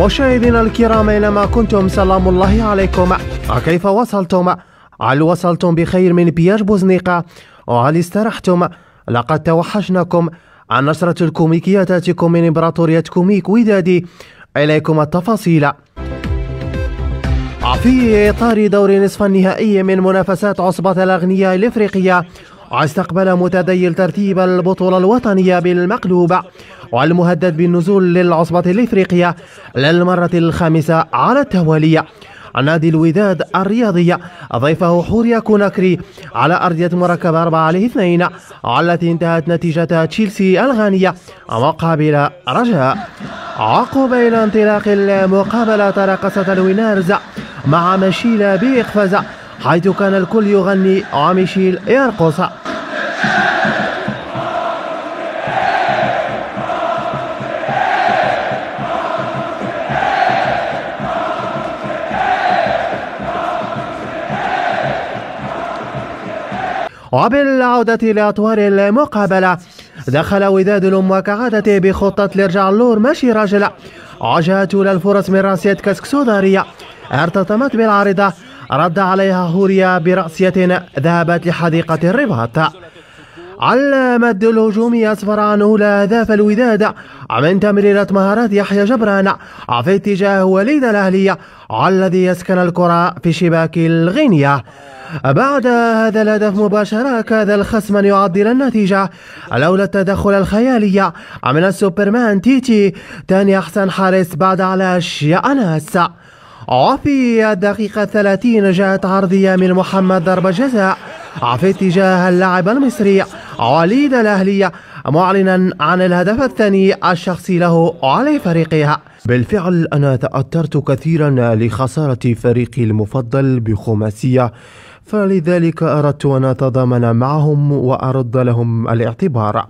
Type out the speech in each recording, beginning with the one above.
مشاهدينا الكرام أينما كنتم سلام الله عليكم. كيف وصلتم؟ هل وصلتم بخير من بياج بوزنيقة؟ وهل استرحتم؟ لقد توحشناكم. عن نشرة الكوميكيات تأتيكم من إمبراطورية كوميك ودادي. إليكم التفاصيل. في إطار دور نصف النهائي من منافسات عصبة الأغنياء الإفريقية، استقبل متديل ترتيب البطولة الوطنية بالمقلوب والمهدد بالنزول للعصبة الإفريقية للمرة الخامسة على التوالي. نادي الوداد الرياضي ضيفه حوريا كوناكري على أرضية مركب 4-2 التي انتهت نتيجة تشيلسي الغانية مقابل رجاء. عقب إلى انطلاق المقابلة تراقصت الوينارز مع ميشيل بإقفاز، حيث كان الكل يغني وميشيل يرقص. وبالعودة لأطوار المقابلة، دخل وداد الأم كعادته بخطة الإرجاع اللور ماشي راجل. واجهته للفرص من راسية كاسكسودارية ارتطمت بالعارضة، رد عليها هوريا برأسية ذهبت لحديقة الرباط. على المد الهجومي أسفر عن أولى أهداف الوداد من تمريرة مهارات يحيى جبران في اتجاه وليد الأهلي الذي يسكن الكرة في شباك الغينية. بعد هذا الهدف مباشرة كاد الخصم أن يعدل النتيجة لولا التدخل الخيالي من السوبرمان تيتي ثاني أحسن حارس بعد علاش يا أناس. وفي الدقيقة 30 جاءت عرضية من محمد ضربة جزاء في اتجاه اللاعب المصري وليد الأهلي معلنا عن الهدف الثاني الشخصي له على فريقها. بالفعل أنا تأثرت كثيرا لخسارة فريقي المفضل بخماسية، فلذلك أردت أن أتضامن معهم وأرد لهم الاعتبار.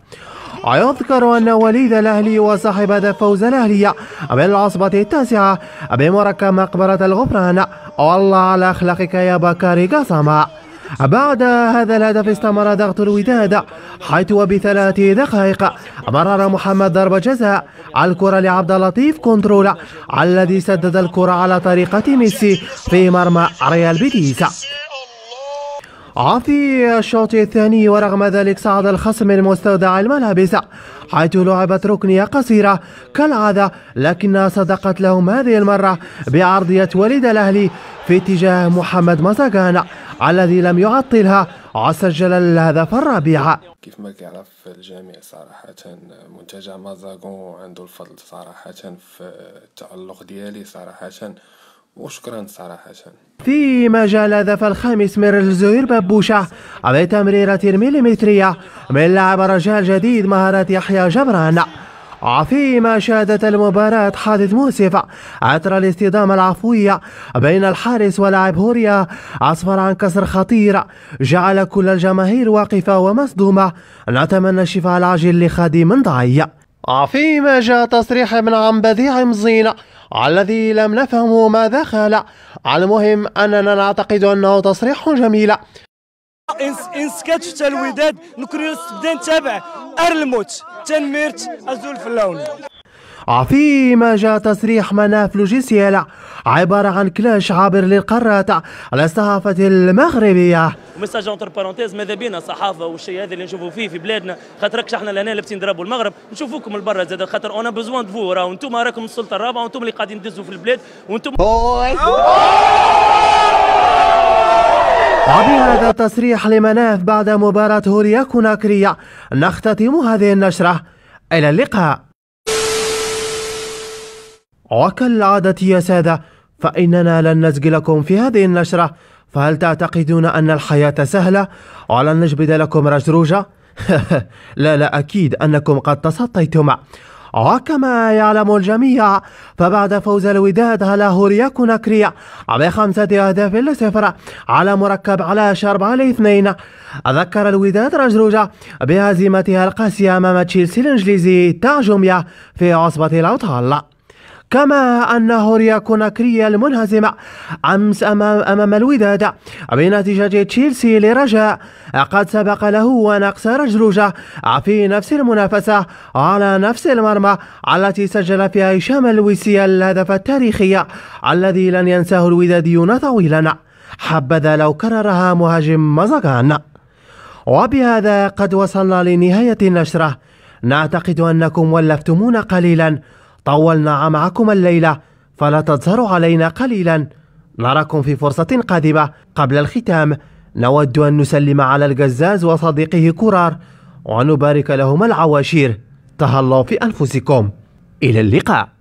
يذكر أن وليد الأهلي وصاحب هدف فوز الأهلي بالعصبة التاسعة بمركب مقبرة الغفران. والله على أخلاقك يا بكاري قسما. بعد هذا الهدف استمر ضغط الوداد، حيث وب3 دقائق مرر محمد ضربة جزاء الكرة لعبد اللطيف كنترول الذي سدد الكرة على طريقة ميسي في مرمى ريال بيتيس. في الشوط الثاني ورغم ذلك صعد الخصم من مستودع الملابس، حيث لعبت ركنية قصيرة كالعادة، لكنها صدقت لهم هذه المرة بعرضية وليد الأهلي في اتجاه محمد مزاغان الذي لم يعطلها وسجل الهدف الرابع. كيف ما كيعرف الجميع صراحة منتجع مازاغون عنده الفضل صراحة في التألق ديالي صراحة، وشكرا صراحة. في مجال الهدف الخامس من زهير بابوشة بتمريرة مليمترية من لاعب رجاء جديد مهارات يحيى جبران. وفيما شهدت المباراة حادث مؤسف أثر الاصطدام العفوية بين الحارس ولاعب هوريا أسفر عن كسر خطير جعل كل الجماهير واقفة ومصدومة. نتمنى الشفاء العاجل لخادم ضعي. فيما جاء تصريح من عن بديع مزين الذي لم نفهمه ماذا خال. المهم أننا نعتقد أنه تصريح جميل. إن سكتش حتى الوداد نكونوا بدا نتابع الموت تنميرت أزول في اللون. فيما جاء تصريح مناف لوجيسيال عبارة عن كلاش عابر للقارات على الصحافة المغربية. ومساج اونتر بارونتيز، ماذا بينا صحافه والشيء هذا اللي نشوفوا فيه في بلادنا، خاطركش احنا لهنا لابسين نضربوا المغرب نشوفوكم لبرا زاد، خاطر اون بوزوان دو راهو انتم راكم السلطه الرابعه وانتم اللي قاعدين تدزوا في البلاد وانتم. وبهذا التصريح لمناف بعد مباراة هوريا كوناكرية نختتم هذه النشرة. إلى اللقاء. وكالعادة يا سادة، فإننا لن نزج لكم في هذه النشرة، فهل تعتقدون أن الحياة سهلة ولن نجبد لكم رجروجة؟ لا أكيد أنكم قد تسطيتم. وكما يعلم الجميع، فبعد فوز الوداد على هوريا كوناكري ب5 أهداف-0 على مركب علاش 4-2، ذكر الوداد رجروجة بهزيمتها القاسية أمام تشيلسي الإنجليزي تاع جوميا في عصبة الأبطال. كما أن هوريا كوناكري المنهزمة أمس أمام الوداد بنتيجة تشيلسي لرجاء قد سبق له ونقص رجلوجة في نفس المنافسة على نفس المرمى التي سجل فيها هشام اللويسي الهدف التاريخي الذي لن ينساه الوداديون طويلا، حبذا لو كررها مهاجم مزاغان. وبهذا قد وصلنا لنهاية النشرة، نعتقد أنكم ولفتمونا قليلا، طولنا معكم الليلة فلا تظهروا علينا قليلا، نراكم في فرصة قادمة. قبل الختام نود أن نسلم على القزاز وصديقه كرار ونبارك لهما العواشير، تهلاوا في أنفسكم، إلى اللقاء.